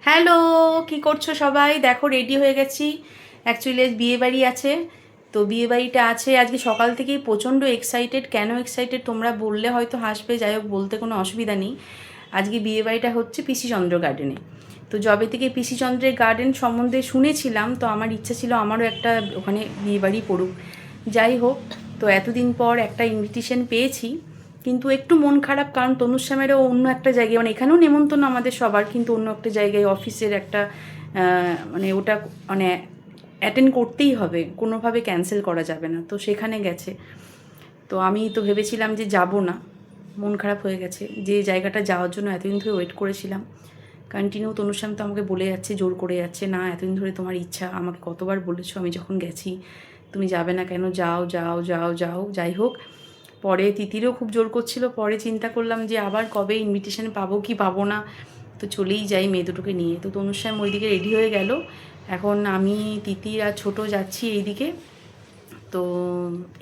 Hello, কি করছো সবাই? দেখো রেডি হয়ে গেছি। অ্যাকচুয়ালি বিয়ে বাড়ি আছে, তো বিয়ে বাড়িটা আছে আজকে সকাল থেকেই। প্রচণ্ড এক্সাইটেড। কেন এক্সাইটেড তোমরা বললে হয়তো হাসবে, যাই হোক বলতে কোনো অসুবিধা নেই। আজকে বিয়ে বাড়িটা হচ্ছে পিসিচন্দ্র গার্ডেনে। তো যবে থেকে পিসিচন্দ্রের গার্ডেন সম্বন্ধে শুনেছিলাম, তো আমার ইচ্ছা ছিল আমারও একটা ওখানে বিয়ে বাড়ি পড়ুক। যাই হোক, তো এতদিন পর একটা ইনভিটেশন পেয়েছি, কিন্তু একটু মন খারাপ, কারণ তনুশ্যামেরও অন্য একটা জায়গায়, মানে এখানেও নেমন্তন্ন আমাদের সবার, কিন্তু অন্য একটা জায়গায় অফিসের একটা মানে ওটা মানে অ্যাটেন্ড করতেই হবে, কোনোভাবে ক্যান্সেল করা যাবে না, তো সেখানে গেছে। তো আমি তো ভেবেছিলাম যে যাব না, মন খারাপ হয়ে গেছে। যে জায়গাটা যাওয়ার জন্য এতদিন ধরে ওয়েট করেছিলাম, কন্টিনিউ তনুশ্যাম তো আমাকে বলে যাচ্ছে, জোর করে যাচ্ছে, না এতদিন ধরে তোমার ইচ্ছা, আমাকে কতবার বলেছো আমি যখন গেছি, তুমি যাবে না কেন, যাও যাও যাও যাও। যাই হোক, পরে তিতিরও খুব জোর করছিল, পরে চিন্তা করলাম যে আবার কবে ইনভিটেশন পাবো কি পাবো না, তো চলেই যাই মেয়ে দুটোকে নিয়ে। তো তনুশ্যাম ওইদিকে রেডি হয়ে গেল, এখন আমি তিতির আর ছোটো যাচ্ছি এইদিকে। তো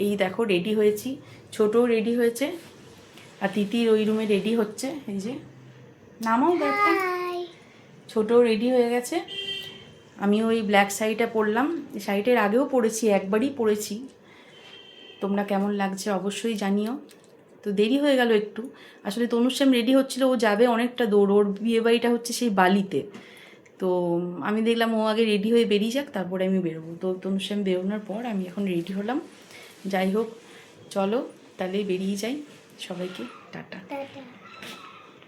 এই দেখো রেডি হয়েছি, ছোটও রেডি হয়েছে, আর তিতির ওই রুমে রেডি হচ্ছে। এই যে নামাও ব্যাগটা। ছোটও রেডি হয়ে গেছে। আমি ওই ব্ল্যাক শাড়িটা পরলাম, শাড়িটার আগেও পরেছি, একবারই পরেছি। তোমরা কেমন লাগছে অবশ্যই জানিও। তো দেরি হয়ে গেল একটু, আসলে তনুশ্যাম রেডি হচ্ছিল, ও যাবে অনেকটা দৌড়, ওর বিয়ে বাড়িটা হচ্ছে সেই বালিতে। তো আমি দেখলাম ও আগে রেডি হয়ে বেরিয়ে যাক, তারপরে আমি বেরোবো। তো তনুশ্যাম বেরোনোর পর আমি এখন রেডি হলাম। যাই হোক, চলো তাহলে বেরিয়ে যাই, সবাইকে টাটা।